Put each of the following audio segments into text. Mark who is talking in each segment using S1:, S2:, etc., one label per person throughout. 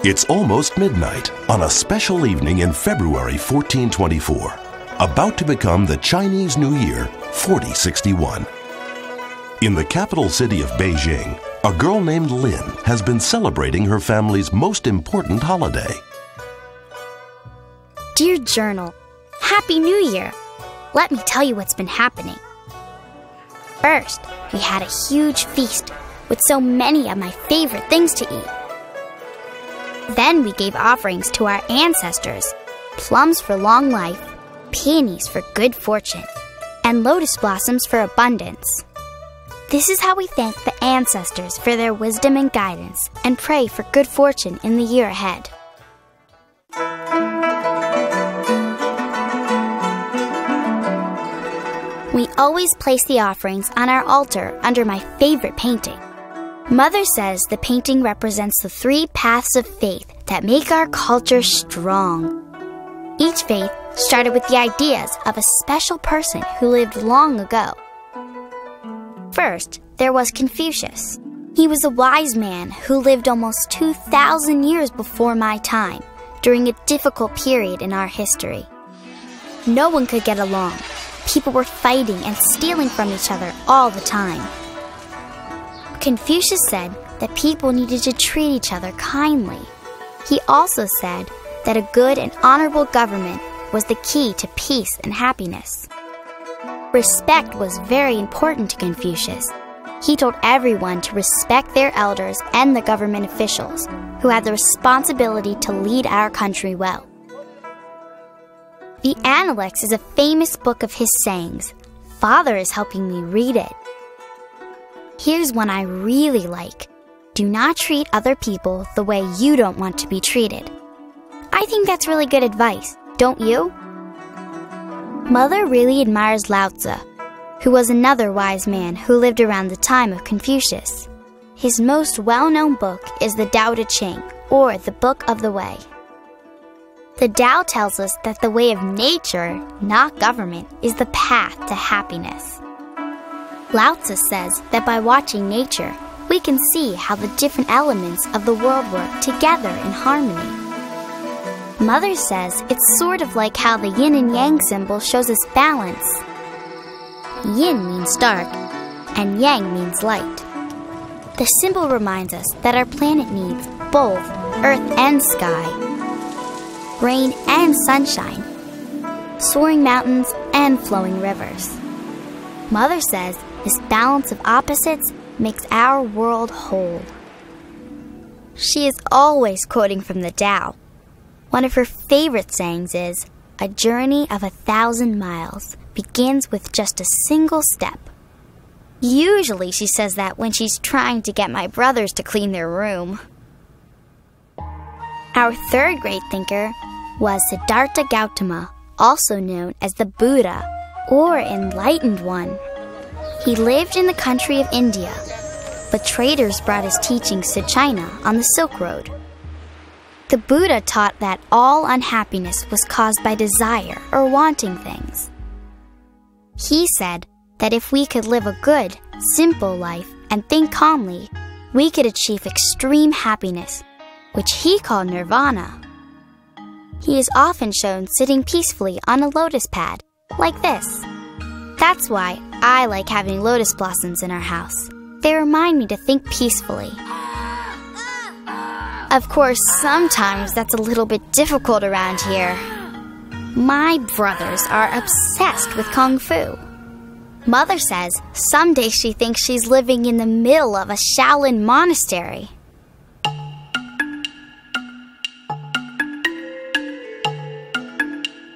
S1: It's almost midnight on a special evening in February 1424, about to become the Chinese New Year 4061. In the capital city of Beijing, a girl named Lin has been celebrating her family's most important holiday.
S2: Dear Journal, Happy New Year! Let me tell you what's been happening. First, we had a huge feast with so many of my favorite things to eat. Then we gave offerings to our ancestors, plums for long life, peonies for good fortune, and lotus blossoms for abundance. This is how we thank the ancestors for their wisdom and guidance and pray for good fortune in the year ahead. We always place the offerings on our altar under my favorite painting. Mother says the painting represents the 3 paths of faith that make our culture strong. Each faith started with the ideas of a special person who lived long ago. First, there was Confucius. He was a wise man who lived almost 2,000 years before my time, during a difficult period in our history. No one could get along. People were fighting and stealing from each other all the time. Confucius said that people needed to treat each other kindly. He also said that a good and honorable government was the key to peace and happiness. Respect was very important to Confucius. He told everyone to respect their elders and the government officials, who had the responsibility to lead our country well. The Analects is a famous book of his sayings. Father is helping me read it. Here's one I really like. Do not treat other people the way you don't want to be treated. I think that's really good advice, don't you? Mother really admires Lao Tzu, who was another wise man who lived around the time of Confucius. His most well-known book is the Tao Te Ching, or the Book of the Way. The Tao tells us that the way of nature, not government, is the path to happiness. Lao Tzu says that by watching nature, we can see how the different elements of the world work together in harmony. Mother says it's sort of like how the yin and yang symbol shows us balance. Yin means dark, and yang means light. The symbol reminds us that our planet needs both earth and sky, rain and sunshine, soaring mountains and flowing rivers. Mother says this balance of opposites makes our world whole. She is always quoting from the Tao. One of her favorite sayings is, "A journey of 1,000 miles begins with just a single step." Usually she says that when she's trying to get my brothers to clean their room. Our third great thinker was Siddhartha Gautama, also known as the Buddha, or Enlightened One. He lived in the country of India, but traders brought his teachings to China on the Silk Road. The Buddha taught that all unhappiness was caused by desire or wanting things. He said that if we could live a good, simple life and think calmly, we could achieve extreme happiness, which he called nirvana. He is often shown sitting peacefully on a lotus pad, like this. That's why I like having lotus blossoms in our house. They remind me to think peacefully. Of course, sometimes that's a little bit difficult around here. My brothers are obsessed with Kung Fu. Mother says someday she thinks she's living in the middle of a Shaolin monastery.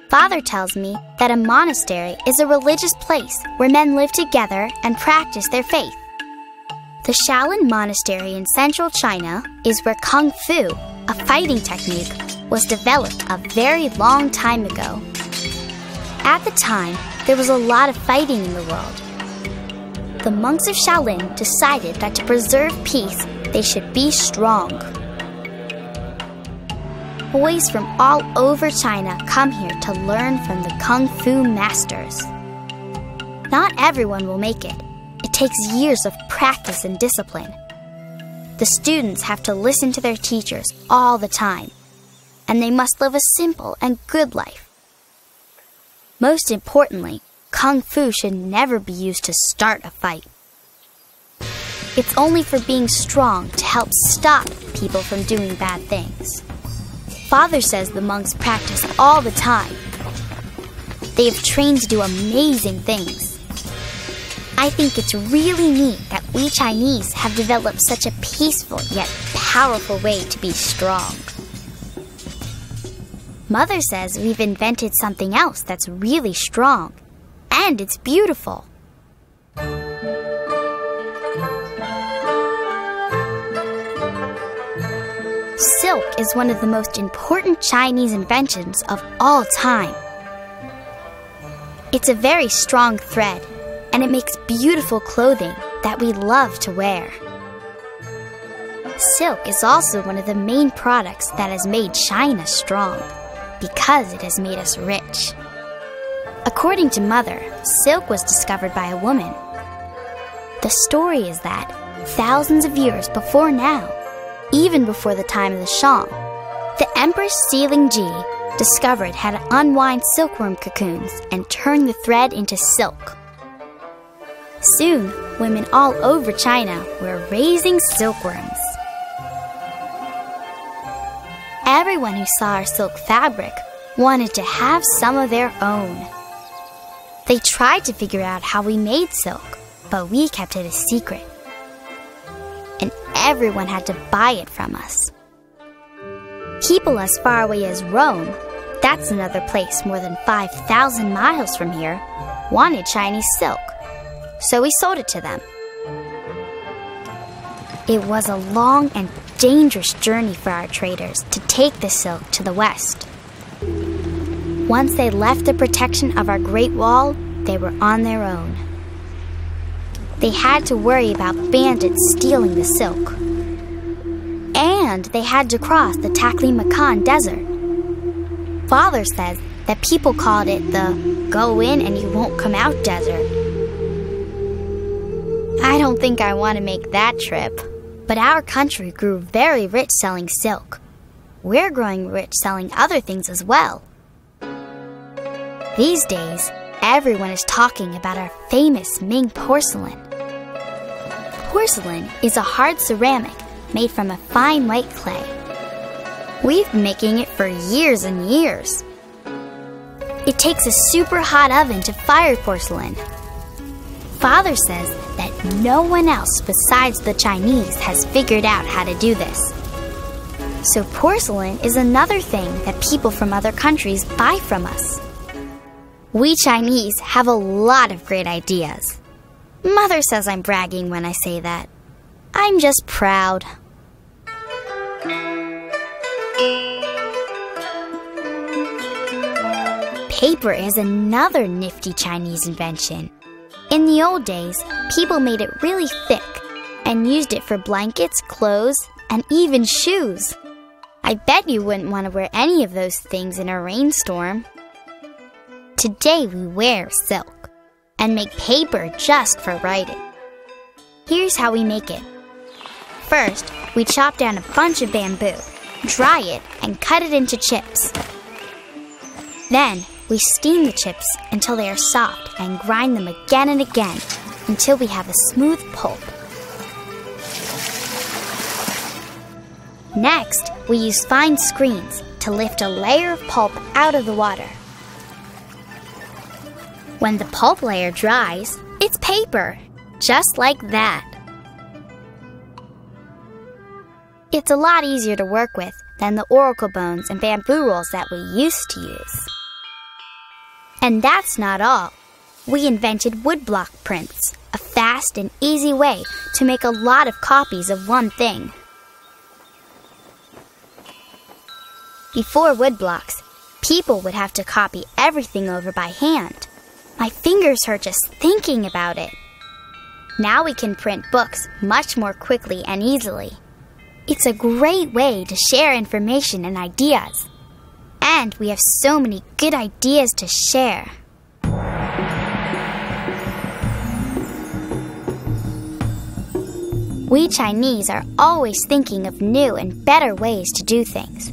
S2: Father tells me that a monastery is a religious place where men live together and practice their faith. The Shaolin Monastery in central China is where Kung Fu, a fighting technique, was developed a very long time ago. At the time, there was a lot of fighting in the world. the monks of Shaolin decided that to preserve peace, they should be strong. Boys from all over China come here to learn from the Kung Fu masters. Not everyone will make it. It takes years of practice and discipline. The students have to listen to their teachers all the time, and they must live a simple and good life. Most importantly, Kung Fu should never be used to start a fight. It's only for being strong to help stop people from doing bad things. Father says the monks practice all the time. They have trained to do amazing things. I think it's really neat that we Chinese have developed such a peaceful yet powerful way to be strong. Mother says we've invented something else that's really strong, and it's beautiful. Silk is one of the most important Chinese inventions of all time. It's a very strong thread, and it makes beautiful clothing that we love to wear. Silk is also one of the main products that has made China strong, because it has made us rich. According to Mother, silk was discovered by a woman. The story is that thousands of years before now, even before the time of the Shang, the Empress Sealing Ji discovered how to unwind silkworm cocoons and turn the thread into silk. Soon, women all over China were raising silkworms. Everyone who saw our silk fabric wanted to have some of their own. They tried to figure out how we made silk, but we kept it a secret. And everyone had to buy it from us. People as far away as Rome, that's another place more than 5,000 miles from here, wanted Chinese silk, so we sold it to them. It was a long and dangerous journey for our traders to take the silk to the west. Once they left the protection of our Great Wall, they were on their own. They had to worry about bandits stealing the silk. And they had to cross the Taklamakan Desert. Father says that people called it the go in and you won't come out desert. I don't think I want to make that trip. But our country grew very rich selling silk. We're growing rich selling other things as well. These days, everyone is talking about our famous Ming porcelain. Porcelain is a hard ceramic made from a fine white clay. We've been making it for years and years. It takes a super hot oven to fire porcelain. Father says that no one else besides the Chinese has figured out how to do this. So porcelain is another thing that people from other countries buy from us. We Chinese have a lot of great ideas. Mother says I'm bragging when I say that. I'm just proud. Paper is another nifty Chinese invention. In the old days, people made it really thick and used it for blankets, clothes, and even shoes. I bet you wouldn't want to wear any of those things in a rainstorm. Today we wear silk and make paper just for writing. Here's how we make it. First, we chop down a bunch of bamboo, dry it, and cut it into chips. Then, we steam the chips until they are soft and grind them again and again until we have a smooth pulp. Next, we use fine screens to lift a layer of pulp out of the water. When the pulp layer dries, it's paper, just like that. It's a lot easier to work with than the oracle bones and bamboo rolls that we used to use. And that's not all. We invented woodblock prints, a fast and easy way to make a lot of copies of one thing. Before woodblocks, people would have to copy everything over by hand. My fingers hurt just thinking about it. Now we can print books much more quickly and easily. It's a great way to share information and ideas. And we have so many good ideas to share. We Chinese are always thinking of new and better ways to do things.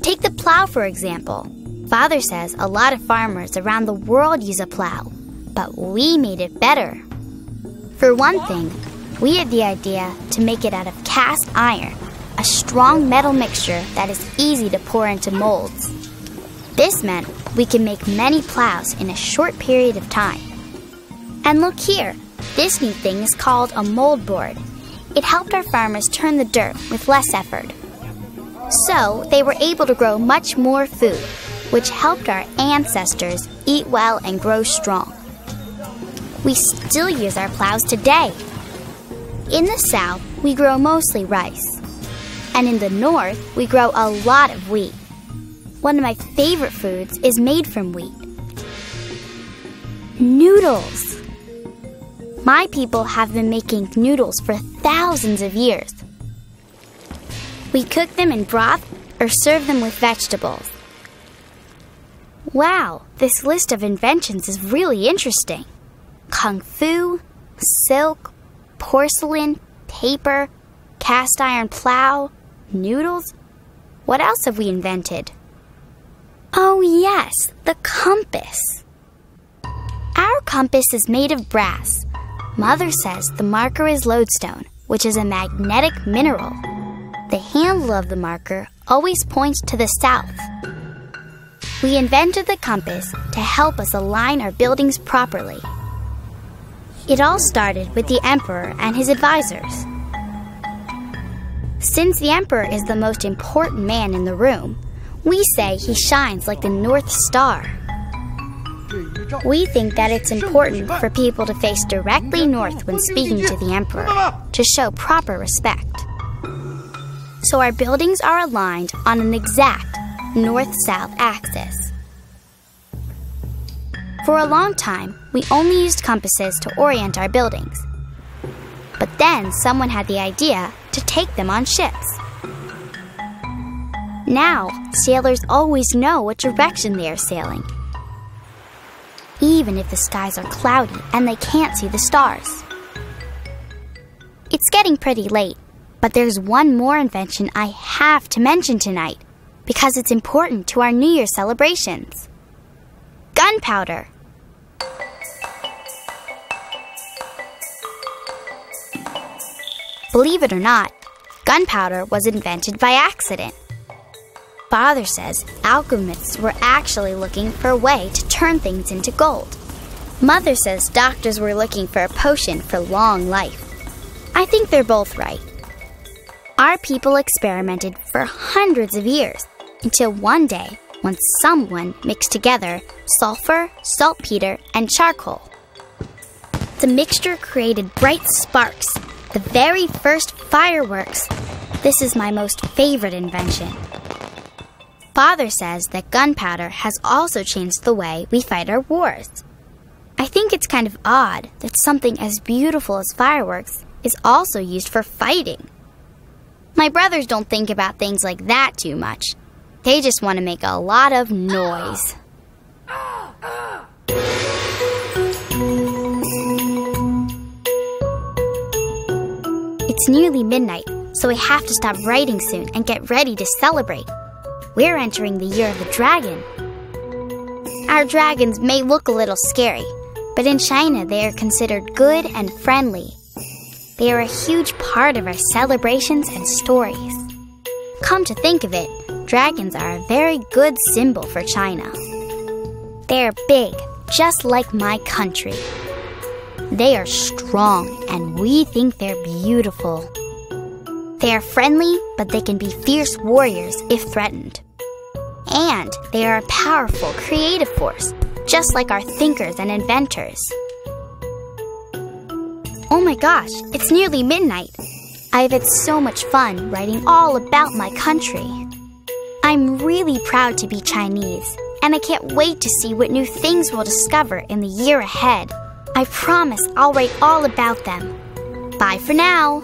S2: Take the plow, for example. Father says a lot of farmers around the world use a plow, but we made it better. For one thing, we had the idea to make it out of cast iron, a strong metal mixture that is easy to pour into molds. This meant we can make many plows in a short period of time. And look here, this neat thing is called a mold board. It helped our farmers turn the dirt with less effort. So they were able to grow much more food, which helped our ancestors eat well and grow strong. We still use our plows today. In the South, we grow mostly rice. And in the North, we grow a lot of wheat. One of my favorite foods is made from wheat. Noodles. My people have been making noodles for thousands of years. We cook them in broth or serve them with vegetables. Wow, this list of inventions is really interesting. Kung fu, silk, porcelain, paper, cast iron plow, noodles. What else have we invented? Oh yes, the compass. Our compass is made of brass. Mother says the marker is lodestone, which is a magnetic mineral. The handle of the marker always points to the south. We invented the compass to help us align our buildings properly. It all started with the emperor and his advisors. Since the emperor is the most important man in the room, we say he shines like the North Star. We think that it's important for people to face directly north when speaking to the emperor, to show proper respect. So our buildings are aligned on an exact north-south axis. For a long time, we only used compasses to orient our buildings. But then someone had the idea to take them on ships. Now, sailors always know what direction they are sailing, even if the skies are cloudy and they can't see the stars. It's getting pretty late, but there's one more invention I have to mention tonight because it's important to our New Year celebrations. Gunpowder. Believe it or not, gunpowder was invented by accident. Father says alchemists were actually looking for a way to turn things into gold. Mother says doctors were looking for a potion for long life. I think they're both right. Our people experimented for hundreds of years until one day when someone mixed together sulfur, saltpeter, and charcoal. The mixture created bright sparks, the very first fireworks. This is my most favorite invention. Father says that gunpowder has also changed the way we fight our wars. I think it's kind of odd that something as beautiful as fireworks is also used for fighting. My brothers don't think about things like that too much. They just want to make a lot of noise. It's nearly midnight, so we have to stop writing soon and get ready to celebrate. We're entering the year of the dragon. Our dragons may look a little scary, but in China they are considered good and friendly. They are a huge part of our celebrations and stories. Come to think of it, dragons are a very good symbol for China. They are big, just like my country. They are strong, and we think they're beautiful. They are friendly, but they can be fierce warriors if threatened. And they are a powerful, creative force, just like our thinkers and inventors. Oh my gosh, it's nearly midnight. I've had so much fun writing all about my country. I'm really proud to be Chinese, and I can't wait to see what new things we'll discover in the year ahead. I promise I'll write all about them. Bye for now.